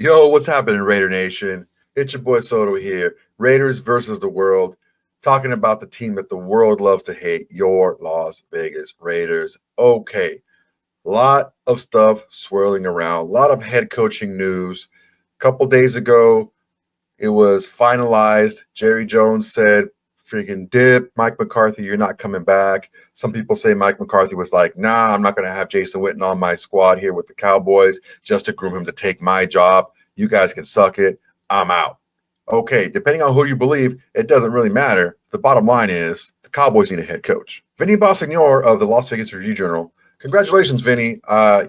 Yo, what's happening, Raider Nation? It's your boy Soto here. Raiders versus the world. Talking about the team that the world loves to hate, your Las Vegas Raiders. Okay, lot of stuff swirling around, a lot of head coaching news. A couple days ago, it was finalized. Jerry Jones said, freaking dip, Mike McCarthy, you're not coming back. Some people say Mike McCarthy was like, nah, I'm not going to have Jason Witten on my squad here with the Cowboys just to groom him to take my job. You guys can suck it. I'm out. Okay, depending on who you believe, it doesn't really matter. The bottom line is the Cowboys need a head coach. Vinny Bonsignore of the Las Vegas Review-Journal. Congratulations, Vinny.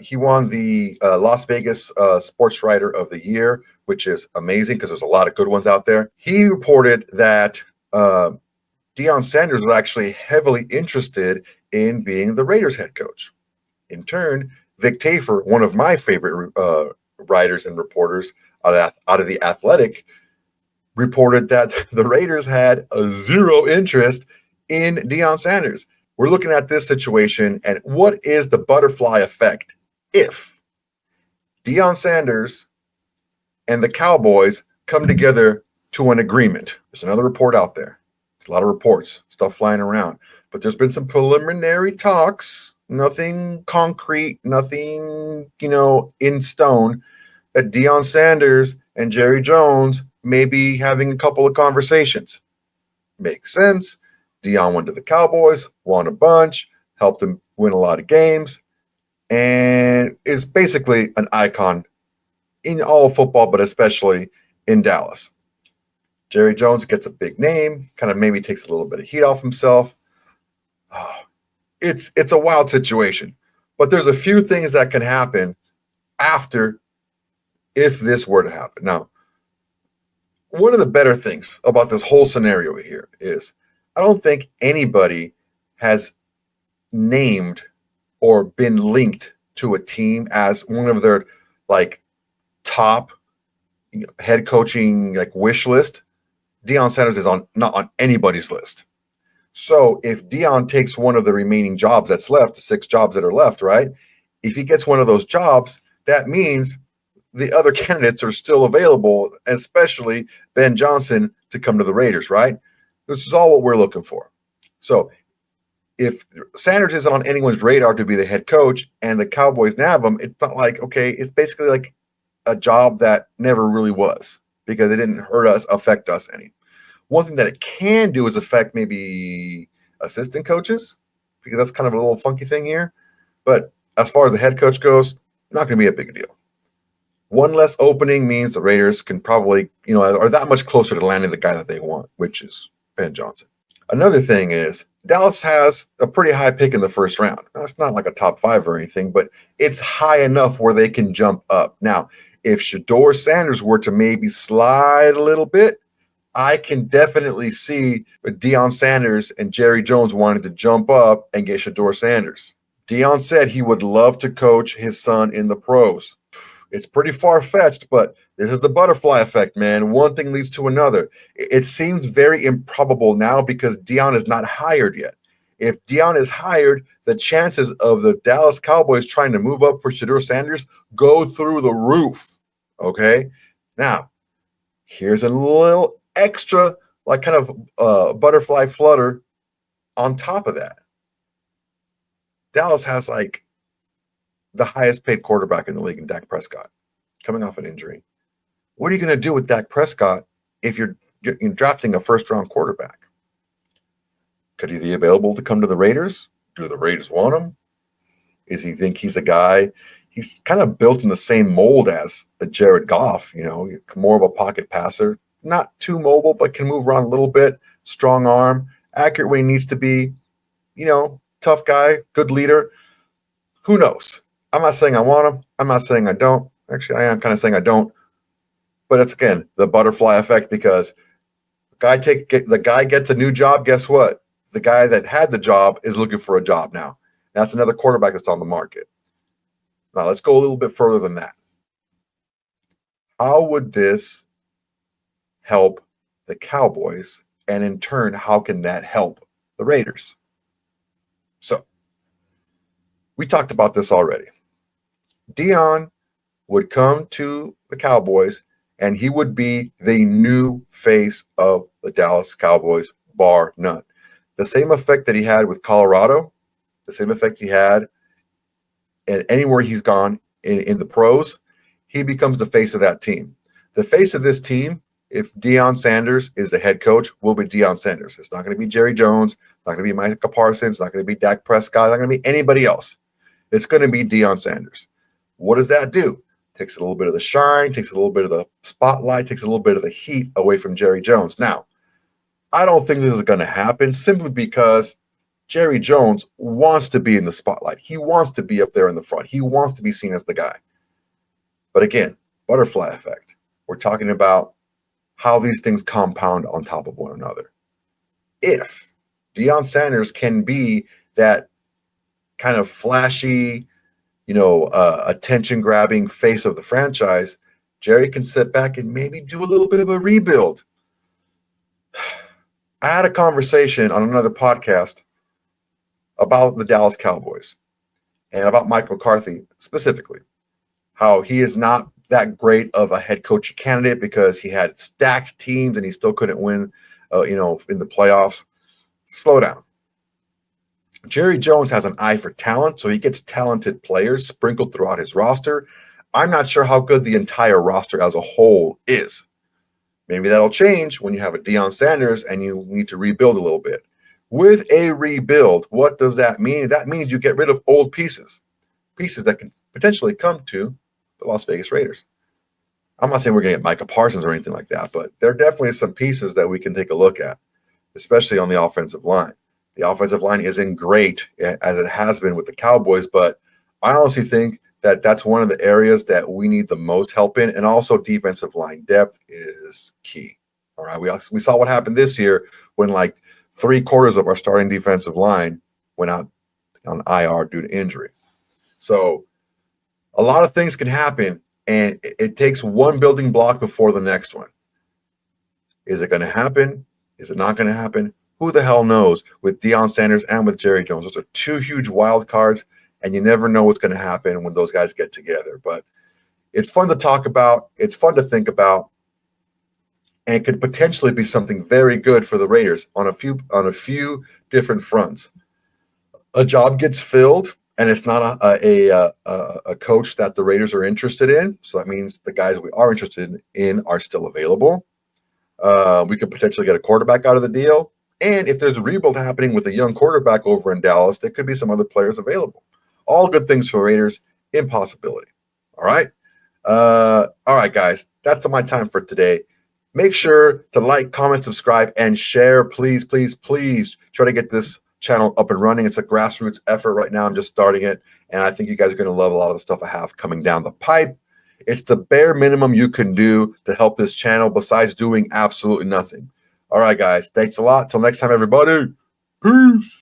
He won the Las Vegas Sports Writer of the Year, which is amazing because there's a lot of good ones out there. He reported that Deion Sanders was actually heavily interested in being the Raiders head coach. In turn, Vic Tafur, one of my favorite writers and reporters out of The Athletic, reported that the Raiders had a zero interest in Deion Sanders. We're looking at this situation and what is the butterfly effect if Deion Sanders and the Cowboys come together to an agreement. There's another report out there. There's a lot of reports, stuff flying around. But there's been some preliminary talks, nothing concrete, nothing, in stone, that Deion Sanders and Jerry Jones may be having a couple of conversations. Makes sense. Deion went to the Cowboys, won a bunch, helped him win a lot of games, and is basically an icon in all of football, but especially in Dallas. Jerry Jones gets a big name, kind of maybe takes a little bit of heat off himself. It's a wild situation, but there's a few things that can happen after if this were to happen. Now, one of the better things about this whole scenario here is I don't think anybody has named or been linked to a team as one of their top head coaching wish list. Deion Sanders is not on anybody's list. So if Deion takes one of the remaining jobs that's left, the 6 jobs that are left, right? If he gets one of those jobs, that means the other candidates are still available, especially Ben Johnson to come to the Raiders, right? This is all what we're looking for. So if Sanders isn't on anyone's radar to be the head coach and the Cowboys nab him, it's not like, okay, it's basically like a job that never really was because it didn't affect us any. One thing that it can do is affect maybe assistant coaches because that's kind of a little funky thing here. But as far as the head coach goes, not going to be a big deal. One less opening means the Raiders can probably, are that much closer to landing the guy that they want, which is Ben Johnson. Another thing is Dallas has a pretty high pick in the first round. Now, it's not like a top 5 or anything, but it's high enough where they can jump up. Now, if Shedeur Sanders were to maybe slide a little bit, I can definitely see Deion Sanders and Jerry Jones wanting to jump up and get Shedeur Sanders. Deion said he would love to coach his son in the pros. It's pretty far-fetched, but this is the butterfly effect, man. One thing leads to another. It seems very improbable now because Deion is not hired yet. If Deion is hired, the chances of the Dallas Cowboys trying to move up for Shedeur Sanders go through the roof, okay? Now, here's a little extra, kind of butterfly flutter on top of that. Dallas has, the highest paid quarterback in the league in Dak Prescott, coming off an injury. What are you going to do with Dak Prescott if you're drafting a first-round quarterback? Could he be available to come to the Raiders? Do the Raiders want him? Does he think he's a guy? He's kind of built in the same mold as a Jared Goff, more of a pocket passer, not too mobile, but can move around a little bit, strong arm, accurate when he needs to be, tough guy, good leader. Who knows? I'm not saying I want him. I'm not saying I don't. Actually, I am kind of saying I don't. But it's, again, the butterfly effect because the guy gets a new job. Guess what? The guy that had the job is looking for a job now. That's another quarterback that's on the market. Now, let's go a little bit further than that. How would this help the Cowboys? And in turn, how can that help the Raiders? So, we talked about this already. Deion would come to the Cowboys, and he would be the new face of the Dallas Cowboys, bar none. The same effect that he had with Colorado, the same effect he had and anywhere he's gone in the pros, he becomes the face of that team. The face of this team, if Deion Sanders is the head coach, will be Deion Sanders. It's not going to be Jerry Jones. It's not going to be Micah Parsons. It's not going to be Dak Prescott. It's not going to be anybody else. It's going to be Deion Sanders. What does that do? Takes a little bit of the shine, takes a little bit of the spotlight, takes a little bit of the heat away from Jerry Jones. Now, I don't think this is going to happen simply because Jerry Jones wants to be in the spotlight. He wants to be up there in the front. He wants to be seen as the guy. But again, butterfly effect. We're talking about how these things compound on top of one another. If Deion Sanders can be that kind of flashy, attention-grabbing face of the franchise, Jerry can sit back and maybe do a little bit of a rebuild. I had a conversation on another podcast about the Dallas Cowboys and about Mike McCarthy specifically, how he is not that great of a head coaching candidate because he had stacked teams and he still couldn't win, in the playoffs. Slow down. Jerry Jones has an eye for talent, so he gets talented players sprinkled throughout his roster. I'm not sure how good the entire roster as a whole is. Maybe that'll change when you have a Deion Sanders and you need to rebuild a little bit. With a rebuild, what does that mean? That means you get rid of old pieces that can potentially come to the Las Vegas Raiders. I'm not saying we're going to get Micah Parsons or anything like that, but there are definitely some pieces that we can take a look at, especially on the offensive line. The offensive line isn't great as it has been with the Cowboys, but I honestly think that that's one of the areas that we need the most help in, and also defensive line depth is key. All right, we saw what happened this year when like 3/4 of our starting defensive line went out on IR due to injury. So a lot of things can happen, and it takes one building block before the next one. Is it going to happen? Is it not going to happen? Who the hell knows with Deion Sanders and with Jerry Jones? Those are two huge wild cards, and you never know what's going to happen when those guys get together. But it's fun to talk about. It's fun to think about, and it could potentially be something very good for the Raiders on a few different fronts. A job gets filled, and it's not a coach that the Raiders are interested in. So that means the guys we are interested in are still available. We could potentially get a quarterback out of the deal. And if there's a rebuild happening with a young quarterback over in Dallas, there could be some other players available. All good things for Raiders. Impossibility. All right. All right, guys. That's my time for today. Make sure to like, comment, subscribe, and share. Please, please, please try to get this channel up and running. It's a grassroots effort right now. I'm just starting it, and I think you guys are going to love a lot of the stuff I have coming down the pipe. It's the bare minimum you can do to help this channel besides doing absolutely nothing. All right, guys. Thanks a lot. Till next time, everybody. Peace.